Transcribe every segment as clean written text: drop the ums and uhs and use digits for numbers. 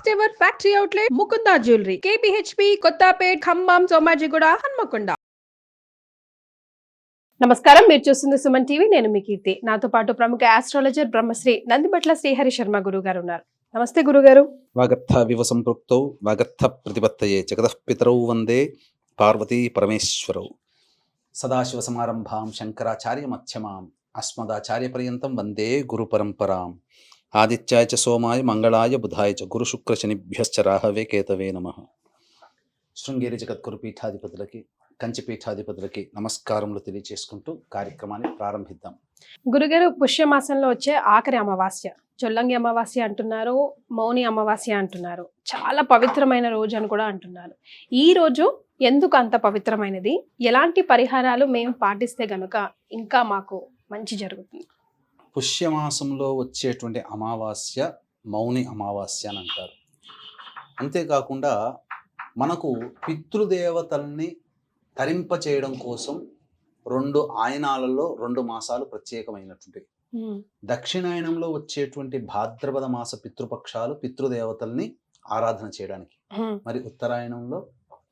First ever factory outlet Mukunda jewellery KPHB Kothapet Khammam Somajiguda Hanamkonda. నమస్కారం, మీరు చూస్తుంది సుమన్ టీవీ. నేను మీ కీర్తి. నాతో పాటు ప్రముఖ ఆస్ట్రాలజర్ బ్రహ్మశ్రీ నందిబట్ల శ్రీహరి శర్మ గురువు గారు ఉన్నారు. నమస్తే గురుగారు. వాగర్థ వివ సంపృక్తౌ వాగర్థ ప్రతిపత్తయే జగతః పితరౌ వందే పార్వతీ పరమేశ్వరౌ. సదాశివ సమారంభాం శంకరాచార్య మధ్యమాం అస్మదాచార్య పర్యంతం వందే గురు పరంపరాం. ఆదిత్యాయ చ సోమాయ మంగళాయ బుధాయ చ గురు శుక్ర శనిభ్యశ్చ రాహవే కేతవే నమః. శృంగేరి జగద్గురు పీఠాధిపతులకి, కంచి పీఠాధిపతులకి నమస్కారములు తెలియచేసుకుంటూ కార్యక్రమాన్ని ప్రారంభిద్దాం. గురుగారు, పుష్యమాసంలో వచ్చే ఆఖరి అమావాస్య, చొల్లంగి అమావాస్య అంటున్నారు, మౌని అమావాస్య అంటున్నారు. చాలా పవిత్రమైన రోజు అని కూడా అంటున్నారు. ఈ రోజు ఎందుకు అంత పవిత్రమైనది? ఎలాంటి పరిహారాలు మేము పాటిస్తే గనుక ఇంకా మాకు మంచి జరుగుతుంది? పుష్యమాసంలో వచ్చేటువంటి అమావాస్య మౌని అమావాస్య అని అంటారు. అంతేకాకుండా మనకు పితృదేవతల్ని తరింప చేయడం కోసం 2 ఆయనాలలో 2 మాసాలు ప్రత్యేకమైనటువంటివి. దక్షిణాయనంలో వచ్చేటువంటి భాద్రపద మాస పితృపక్షాలు పితృదేవతల్ని ఆరాధన చేయడానికి, మరి ఉత్తరాయణంలో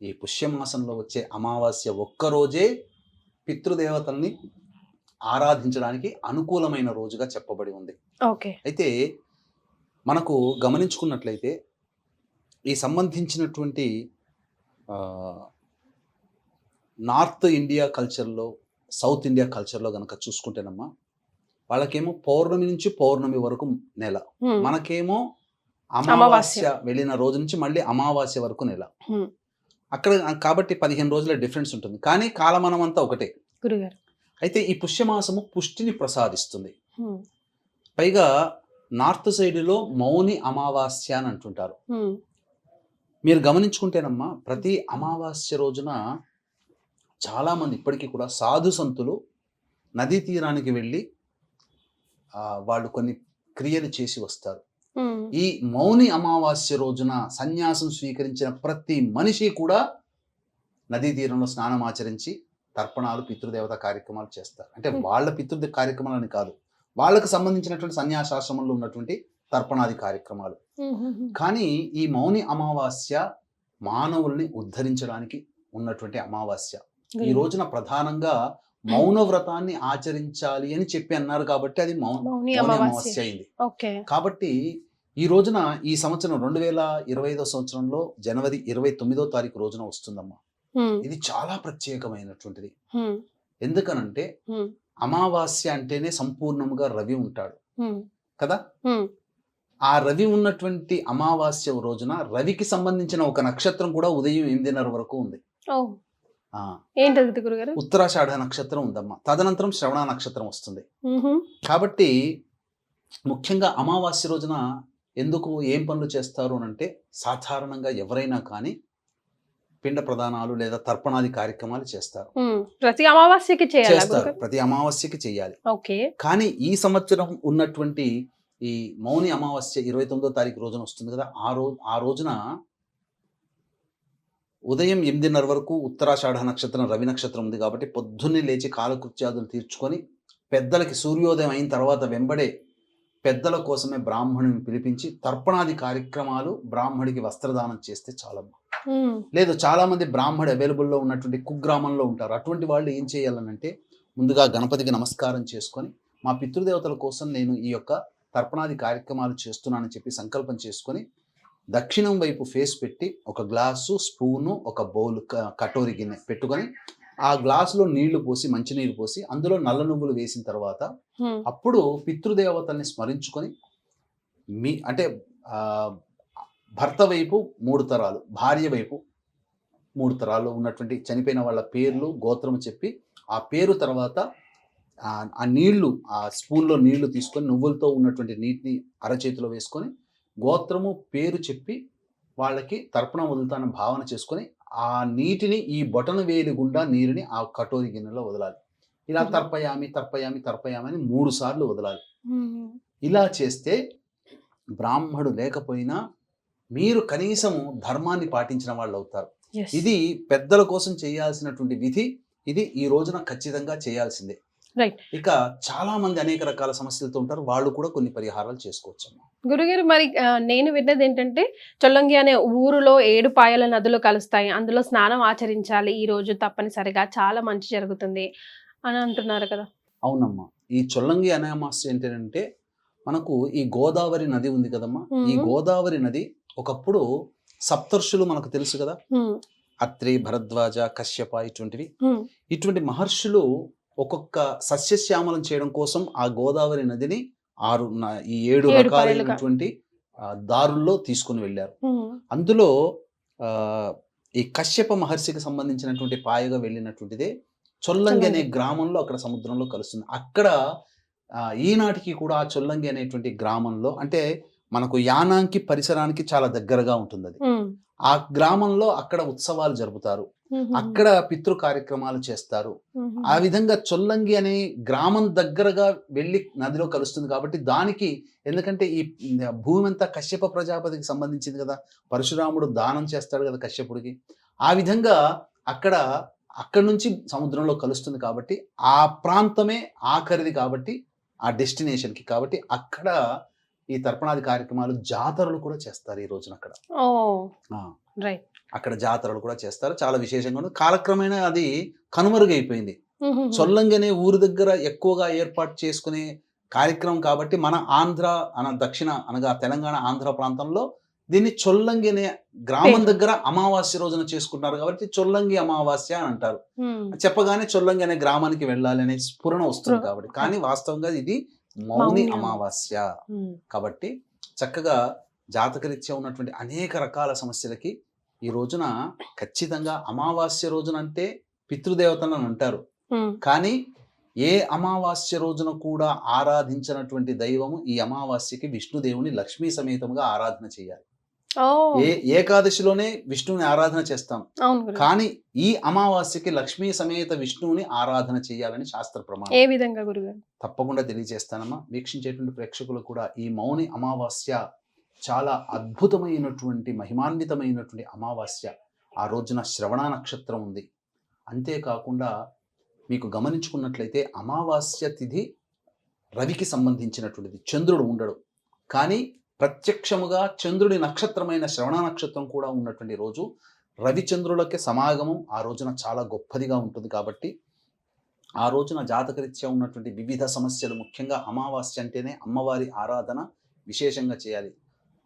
ఈ పుష్యమాసంలో వచ్చే అమావాస్య ఒక్కరోజే పితృదేవతల్ని ఆరాధించడానికి అనుకూలమైన రోజుగా చెప్పబడి ఉంది. అయితే మనకు గమనించుకున్నట్లయితే ఈ సంబంధించినటువంటి నార్త్ ఇండియా కల్చర్లో, సౌత్ ఇండియా కల్చర్లో కనుక చూసుకుంటేనమ్మా, వాళ్ళకేమో పౌర్ణమి నుంచి పౌర్ణమి వరకు నెల, మనకేమో అమావాస్య వెళ్ళిన రోజు నుంచి మళ్ళీ అమావాస్య వరకు నెల. అక్కడ కాబట్టి 15 రోజుల డిఫరెన్స్ ఉంటుంది, కానీ కాలమానం అంతా ఒకటే. అయితే ఈ పుష్యమాసము పుష్టిని ప్రసాదిస్తుంది. పైగా నార్త్ సైడ్లో మౌని అమావాస్య అని అంటుంటారు. మీరు గమనించుకుంటేనమ్మా, ప్రతి అమావాస్య రోజున చాలా మంది ఇప్పటికీ కూడా సాధు సంతులు నదీ తీరానికి వెళ్ళి వాళ్ళు కొన్ని క్రియలు చేసి వస్తారు. ఈ మౌని అమావాస్య రోజున సన్యాసం స్వీకరించిన ప్రతి మనిషి కూడా నదీ తీరంలో స్నానం ఆచరించి తర్పణాలు, పితృదేవత కార్యక్రమాలు చేస్తారు. అంటే వాళ్ళ పితృ కార్యక్రమాలని కాదు, వాళ్ళకు సంబంధించినటువంటి సన్యాసాశ్రమంలో ఉన్నటువంటి తర్పణాది కార్యక్రమాలు. కానీ ఈ మౌని అమావాస్య మానవుల్ని ఉద్ధరించడానికి ఉన్నటువంటి అమావాస్య. ఈ రోజున ప్రధానంగా మౌన వ్రతాన్ని ఆచరించాలి అని చెప్పి అన్నారు కాబట్టి అది మౌని అమావాస్య అయింది. కాబట్టి ఈ రోజున ఈ సంవత్సరం 2025 సంవత్సరంలో జనవరి 29వ తారీఖు రోజున వస్తుందమ్మా. ఇది చాలా ప్రత్యేకమైనటువంటిది. ఎందుకనంటే అమావాస్య అంటేనే సంపూర్ణంగా రవి ఉంటాడు కదా. ఆ రవి ఉన్నటువంటి అమావాస్య రోజున రవికి సంబంధించిన ఒక నక్షత్రం కూడా ఉదయం 8:30 వరకు ఉంది. ఉత్తరాషాఢ నక్షత్రం ఉందమ్మా. తదనంతరం శ్రవణ నక్షత్రం వస్తుంది. కాబట్టి ముఖ్యంగా అమావాస్య రోజున ఎందుకు ఏం పనులు చేస్తారు అని అంటే, సాధారణంగా ఎవరైనా కానీ పిండ ప్రదానాలు లేదా తర్పణాది కార్యక్రమాలు చేస్తారు. ప్రతి అమావాస్యకి చేస్తారు, ప్రతి అమావాస్యకి చేయాలి. కానీ ఈ సంవత్సరం ఉన్నటువంటి ఈ మౌని అమావాస్య 29వ తారీఖు రోజున వస్తుంది కదా. ఆ రోజున ఉదయం 8:30 వరకు ఉత్తరాషాఢ నక్షత్రం రవి నక్షత్రం ఉంది కాబట్టి పొద్దున్నే లేచి కాలకృత్యాదులు తీర్చుకొని పెద్దలకి సూర్యోదయం అయిన తర్వాత వెంబడే పెద్దల కోసమే బ్రాహ్మణుని పిలిపించి తర్పణాది కార్యక్రమాలు, బ్రాహ్మడికి వస్త్రదానం చేస్తే చాలమ్మా. లేదు, చాలా మంది బ్రాహ్మడు అవైలబుల్లో ఉన్నటువంటి కుగ్రామంలో ఉంటారు. అటువంటి వాళ్ళు ఏం చేయాలనంటే, ముందుగా గణపతికి నమస్కారం చేసుకొని, మా పితృదేవతల కోసం నేను ఈ యొక్క తర్పణాది కార్యక్రమాలు చేస్తున్నానని చెప్పి సంకల్పం చేసుకొని దక్షిణం వైపు ఫేస్ పెట్టి ఒక గ్లాసు, స్పూను, ఒక బౌల్, కటోరి గిన్నె పెట్టుకొని ఆ గ్లాసులో నీళ్లు పోసి, మంచినీరు పోసి అందులో నల్ల నువ్వులు వేసిన తర్వాత అప్పుడు పితృదేవతల్ని స్మరించుకొని, అంటే భర్త వైపు 3 తరాలు, భార్య వైపు 3 తరాలు ఉన్నటువంటి చనిపోయిన వాళ్ళ పేర్లు, గోత్రము చెప్పి ఆ పేరు తర్వాత ఆ నీళ్లు, ఆ స్పూన్లో నీళ్లు తీసుకొని నువ్వులతో ఉన్నటువంటి నీటిని అరచేతిలో వేసుకొని గోత్రము పేరు చెప్పి వాళ్ళకి తర్పణం వదులుతానని భావన చేసుకొని ఆ నీటిని ఈ బొటన వేలి గుండా నీరుని ఆ కటోరి గిన్నెలో వదలాలి. ఇలా తర్పయామి తర్పయామి తర్పయామి అని 3 సార్లు వదలాలి. ఇలా చేస్తే బ్రాహ్మడు లేకపోయినా మీరు కనీసము ధర్మాన్ని పాటించిన వాళ్ళు అవుతారు. ఇది పెద్దల కోసం చేయాల్సినటువంటి విధి. ఇది ఈ రోజున ఖచ్చితంగా చేయాల్సిందే. Right. ఇక చాలా మంది అనేక రకాల సమస్యలతో ఉంటారు, వాళ్ళు కూడా కొన్ని పరిహారాలు చేసుకోవచ్చమ్మా. గురుగారు మరి నేను విన్నది ఏంటంటే చొల్లంగి అనే ఊరిలో 7 పాయల నదులు కలుస్తాయి. అందులో స్నానం ఆచరించాలి ఈ రోజు తప్పనిసరిగా. చాలా మంచి జరుగుతుంది అని అంటున్నారు కదా! అవునమ్మా. ఈ చొల్లంగి అమావాస్య ఏంటంటే మనకు ఈ గోదావరి నది ఉంది కదమ్మా. ఈ గోదావరి నది ఒకప్పుడు సప్తర్షులు మనకు తెలుసు కదా, హ్మ్. అత్రి, భరద్వాజ, కశ్యప ఇటువంటివి. హ్మ్. ఇటువంటి మహర్షులు ఒక్కొక్క సస్యశ్యామలం చేయడం కోసం ఆ గోదావరి నదిని ఈ 7 7 రకాలైనటువంటి దారుల్లో తీసుకుని వెళ్ళారు. హ్మ్. అందులో ఆ, ఈ కశ్యప మహర్షికి సంబంధించినటువంటి పాయగా వెళ్ళినటువంటిదే చొల్లంగి అనే గ్రామంలో అక్కడ సముద్రంలో కలుస్తుంది. అక్కడ ఈనాటికి కూడా ఆ చొల్లంగి అనేటువంటి గ్రామంలో, అంటే మనకు యానాంకి పరిసరానికి చాలా దగ్గరగా ఉంటుంది అది. హ్మ్. ఆ గ్రామంలో అక్కడ ఉత్సవాలు జరుపుతారు, అక్కడ పితృ కార్యక్రమాలు చేస్తారు. ఆ విధంగా చొల్లంగి అనే గ్రామం దగ్గరగా వెళ్ళి నదిలో కలుస్తుంది కాబట్టి దానికి, ఎందుకంటే ఈ భూమి అంతా కశ్యప ప్రజాపతికి సంబంధించింది కదా, పరశురాముడు దానం చేస్తాడు కదా కశ్యపుడికి. ఆ విధంగా అక్కడి నుంచి సముద్రంలో కలుస్తుంది కాబట్టి ఆ ప్రాంతమే ఆఖరిది కాబట్టి ఆ డెస్టినేషన్కి, కాబట్టి అక్కడ ఈ తర్పణాది కార్యక్రమాలు, జాతరలు కూడా చేస్తారు ఈ రోజున అక్కడ. రైట్. అక్కడ జాతరలు కూడా చేస్తారు, చాలా విశేషంగా ఉంది. కాలక్రమేణా అది కనుమరుగైపోయింది. చొల్లంగి అనే ఊరి దగ్గర ఎక్కువగా ఏర్పాటు చేసుకునే కార్యక్రమం కాబట్టి మన దక్షిణ అనగా తెలంగాణ ఆంధ్ర ప్రాంతంలో దీన్ని చొల్లంగి అనే గ్రామం దగ్గర అమావాస్య రోజున చేసుకుంటారు కాబట్టి చొల్లంగి అమావాస్య అని అంటారు. చెప్పగానే చొల్లంగి అనే గ్రామానికి వెళ్ళాలి అనే స్ఫురణ వస్తుంది కాబట్టి, కానీ వాస్తవంగా ఇది మౌని అమావాస్య కాబట్టి చక్కగా జాతకరీత్యా ఉన్నటువంటి అనేక రకాల సమస్యలకి ఈ రోజున ఖచ్చితంగా అమావాస్య రోజున అంటే పితృదేవతలను అంటారు, కానీ ఏ అమావాస్య రోజున కూడా ఆరాధించినటువంటి దైవము ఈ అమావాస్యకి విష్ణుదేవుని లక్ష్మీ సమేతంగా ఆరాధన చేయాలి. ఏకాదశిలోనే విష్ణువుని ఆరాధన చేస్తాం, కానీ ఈ అమావాస్యకి లక్ష్మీ సమేత విష్ణువుని ఆరాధన చేయాలని శాస్త్ర ప్రమాణం. ఏ విధంగా గురుగారు? తప్పకుండా తెలియజేస్తానమ్మా. వీక్షించేటువంటి ప్రేక్షకులు కూడా ఈ మౌని అమావాస్య చాలా అద్భుతమైనటువంటి మహిమాన్వితమైనటువంటి అమావాస్య. ఆ రోజున శ్రవణ నక్షత్రం ఉంది. అంతేకాకుండా మీకు గమనించుకున్నట్లయితే అమావాస్య తిథి రవికి సంబంధించినటువంటిది, చంద్రుడు ఉండడు, కానీ ప్రత్యక్షముగా చంద్రుడి నక్షత్రమైన శ్రవణ నక్షత్రం కూడా ఉన్నటువంటి రోజు. రవిచంద్రులకి సమాగమం ఆ రోజున చాలా గొప్పదిగా ఉంటుంది కాబట్టి ఆ రోజున జాతకరీత్యా ఉన్నటువంటి వివిధ సమస్యలు, ముఖ్యంగా అమావాస్య అంటేనే అమ్మవారి ఆరాధన విశేషంగా చేయాలి.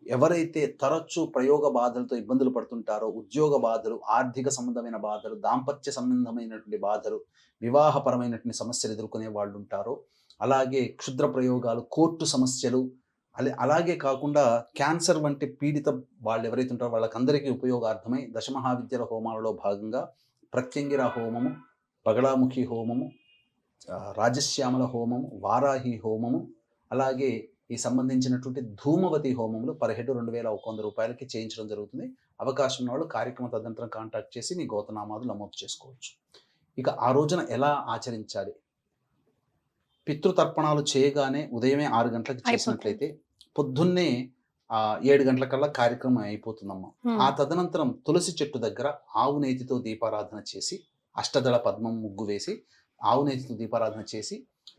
ఎవరైతే తరచూ ప్రయోగ బాధలతో ఇబ్బందులు పడుతుంటారో, ఉద్యోగ బాధలు, ఆర్థిక సంబంధమైన బాధలు, దాంపత్య సంబంధమైనటువంటి బాధలు, వివాహపరమైనటువంటి సమస్యలు ఎదుర్కొనే వాళ్ళు ఉంటారో, అలాగే క్షుద్ర ప్రయోగాలు, కోర్టు సమస్యలు, అలాగే కాకుండా క్యాన్సర్ వంటి పీడిత వాళ్ళు ఎవరైతే ఉంటారో వాళ్ళకందరికీ ఉపయోగార్థమై దశమహావిద్యల హోమాలలో భాగంగా ప్రత్యంగిర హోమము, బగళాముఖి హోమము, రాజశ్యామల హోమము, వారాహి హోమము, అలాగే ఈ సంబంధించినటువంటి ధూమవతి హోమములు పర్ హెడ్ 2100 రూపాయలకి చేయించడం జరుగుతుంది. అవకాశం ఉన్న వాళ్ళు కార్యక్రమ తదనంతరం కాంటాక్ట్ చేసి మీ గోతనామాలు నమోదు చేసుకోవచ్చు. ఇక ఆ రోజున ఎలా ఆచరించాలి? పితృతర్పణాలు చేయగానే ఉదయమే 6 గంటలకు చేసినట్లయితే పొద్దున్నే 7 గంటలకల్లా కార్యక్రమం అయిపోతుందమ్మా. ఆ తదనంతరం తులసి చెట్టు దగ్గర ఆవు నేతితో దీపారాధన చేసి, అష్టదళ పద్మం ముగ్గు వేసి ఆవు నేతితో దీపారాధన చేసి,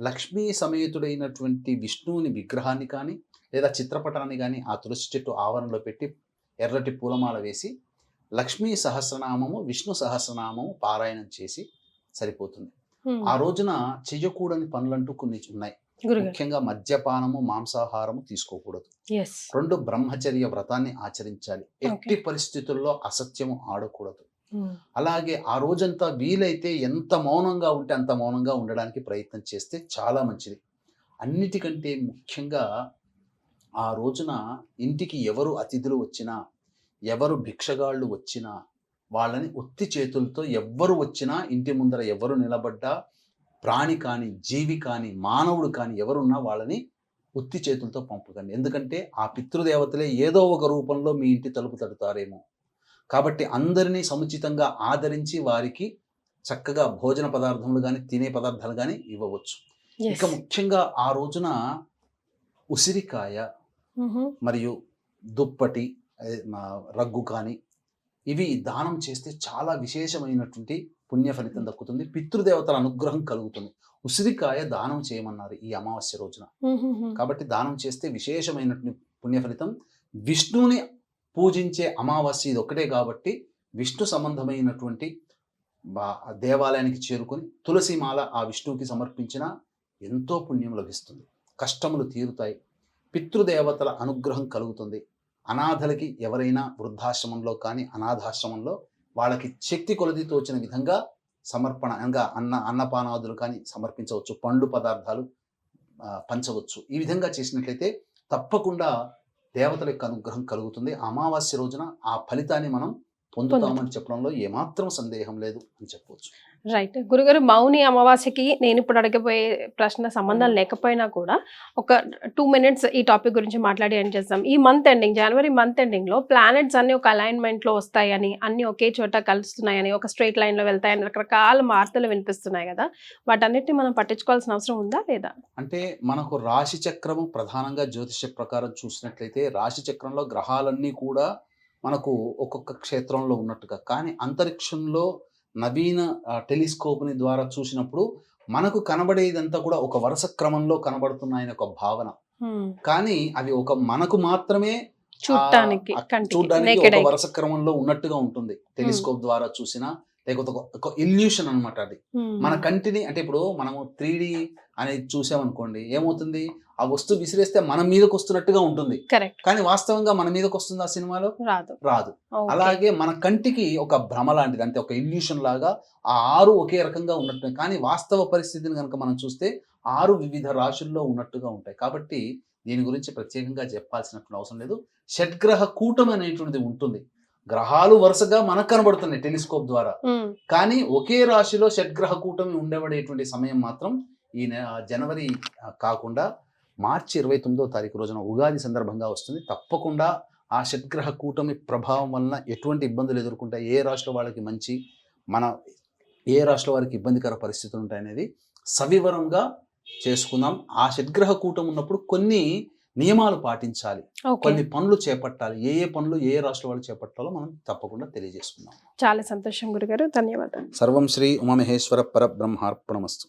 లక్ష్మీ సమేతుడైనటువంటి విష్ణువుని విగ్రహాన్ని కానీ లేదా చిత్రపటాన్ని కానీ ఆ తులసి చెట్టు ఆవరణలో పెట్టి ఎర్రటి పూలమాల వేసి లక్ష్మీ సహస్రనామము, విష్ణు సహస్రనామము పారాయణం చేసి సరిపోతుంది. ఆ రోజున చెయ్యకూడని పనులంటూ కొన్ని ఉన్నాయి. ముఖ్యంగా మద్యపానము, మాంసాహారము తీసుకోకూడదు. 2 బ్రహ్మచర్య వ్రతాన్ని ఆచరించాలి. ఎట్టి పరిస్థితుల్లో అసత్యము ఆడకూడదు. అలాగే ఆ రోజంతా వీలైతే ఎంత మౌనంగా ఉంటే అంత మౌనంగా ఉండడానికి ప్రయత్నం చేస్తే చాలా మంచిది. అన్నిటికంటే ముఖ్యంగా ఆ రోజున ఇంటికి ఎవరు అతిథులు వచ్చినా, ఎవరు భిక్షగాళ్ళు వచ్చినా వాళ్ళని ఉత్తి చేతులతో, ఎవ్వరు వచ్చినా ఇంటి ముందర ఎవరు నిలబడ్డా, ప్రాణి కానీ జీవి కానీ మానవుడు కానీ ఎవరున్నా వాళ్ళని ఉత్తి చేతులతో పంపకండి. ఎందుకంటే ఆ పితృదేవతలే ఏదో ఒక రూపంలో మీ ఇంటి తలుపు తడుతారేమో. కాబట్టి అందరినీ సముచితంగా ఆదరించి వారికి చక్కగా భోజన పదార్థములు కానీ తినే పదార్థాలు కానీ ఇవ్వవచ్చు. ఇక ముఖ్యంగా ఆ రోజున ఉసిరికాయ మరియు దుప్పటి, రగ్గు కానీ ఇవి దానం చేస్తే చాలా విశేషమైనటువంటి పుణ్య ఫలితం దక్కుతుంది, పితృదేవతల అనుగ్రహం కలుగుతుంది. ఉసిరికాయ దానం చేయమన్నారు ఈ అమావాస్య రోజున. కాబట్టి దానం చేస్తే విశేషమైనటువంటి పుణ్య ఫలితం. విష్ణువుని పూజించే అమావాస్య ఇది ఒకటే కాబట్టి విష్ణు సంబంధమైనటువంటి దేవాలయానికి చేరుకొని తులసిమాల ఆ విష్ణువుకి సమర్పించిన ఎంతో పుణ్యం లభిస్తుంది, కష్టములు తీరుతాయి, పితృదేవతల అనుగ్రహం కలుగుతుంది. అనాథలకి ఎవరైనా వృద్ధాశ్రమంలో కానీ అనాథాశ్రమంలో వాళ్ళకి శక్తి కొలది తోచిన విధంగా సమర్పణ అనగా అన్నపానాదులు కానీ సమర్పించవచ్చు, పండ్లు పదార్థాలు పంచవచ్చు. ఈ విధంగా చేసినట్లయితే తప్పకుండా దేవతల యొక్క అనుగ్రహం కలుగుతుంది. అమావాస్య రోజున ఆ ఫలితాన్ని మనం పొందుతామని చెప్పడంలో ఏమాత్రం సందేహం లేదు అని చెప్పవచ్చు. రైట్ గురుగారు, మౌని అమావాస్యకి నేను ఇప్పుడు అడగబోయే ప్రశ్న సంబంధం లేకపోయినా కూడా ఒక 2 minutes ఈ టాపిక్ గురించి మాట్లాడి ఎండ్ చేస్తాం. ఈ మంత్ ఎండింగ్, జనవరి మంత్ ఎండింగ్ లో ప్లానెట్స్ అన్ని ఒక అలైన్మెంట్ లో వస్తాయని, అన్ని ఒకే చోట కలుస్తున్నాయని, ఒక స్ట్రైట్ లైన్ లో వెళ్తాయని రకరకాల వార్తలు వినిపిస్తున్నాయి కదా, వాటన్నిటిని మనం పట్టించుకోవాల్సిన అవసరం ఉందా లేదా? అంటే మనకు రాశి చక్రము ప్రధానంగా జ్యోతిష ప్రకారం చూసినట్లయితే రాశి చక్రంలో గ్రహాలన్నీ కూడా మనకు ఒక్కొక్క క్షేత్రంలో ఉన్నట్టుగా, కానీ అంతరిక్షంలో నవీన టెలిస్కోప్ని ద్వారా చూసినప్పుడు మనకు కనబడేదంతా కూడా ఒక వరుస క్రమంలో కనబడుతున్నాయని ఒక భావన. కానీ అవి ఒక మనకు మాత్రమే చూడటానికి ఒక వరుస క్రమంలో ఉన్నట్టుగా ఉంటుంది. టెలిస్కోప్ ద్వారా చూసినా లేకపోతే ఒక ఇల్యూషన్ అనమాట అది. మన కంటిని అంటే ఇప్పుడు మనము 3D అనేది చూసామనుకోండి, ఏమవుతుంది, ఆ వస్తువు విసిరేస్తే మన మీదకి వస్తున్నట్టుగా ఉంటుంది, కానీ వాస్తవంగా మన మీదకి వస్తుంది ఆ సినిమాలో రాదు. అలాగే మన కంటికి ఒక భ్రమ లాంటిది, అంటే ఒక ఇల్యూషన్ లాగా ఆ 6 ఒకే రకంగా ఉన్నట్టు, కానీ వాస్తవ పరిస్థితిని కనుక మనం చూస్తే 6 వివిధ రాశుల్లో ఉన్నట్టుగా ఉంటాయి. కాబట్టి దీని గురించి ప్రత్యేకంగా చెప్పాల్సినటువంటి అవసరం లేదు. షడ్గ్రహ కూటమి అనేటువంటిది ఉంటుంది. గ్రహాలు వరుసగా మనకు కనబడుతున్నాయి టెలిస్కోప్ ద్వారా, కానీ ఒకే రాశిలో షడ్గ్రహ కూటమి ఉండబడేటువంటి సమయం మాత్రం ఈ జనవరి కాకుండా మార్చి 29వ తారీఖు రోజున ఉగాది సందర్భంగా వస్తుంది. తప్పకుండా ఆ షడ్గ్రహ కూటమి ప్రభావం వలన ఎటువంటి ఇబ్బందులు ఎదుర్కొంటాయి, ఏ రాష్ట్ర వాళ్ళకి మంచి, ఏ రాష్ట్ర వారికి ఇబ్బందికర పరిస్థితులు ఉంటాయనేది సవివరంగా చేసుకుందాం. ఆ షడ్గ్రహ కూటమి ఉన్నప్పుడు కొన్ని నియమాలు పాటించాలి, కొన్ని పనులు చేపట్టాలి, ఏ పనులు ఏ రాష్ట్ర వాళ్ళు చేపట్టాలో మనం తప్పకుండా తెలియజేసుకుందాం. చాలా సంతోషం గురుగారు, ధన్యవాదాలు. సర్వం శ్రీ ఉమామహేశ్వర పరబ్రహ్మార్పణమస్తు.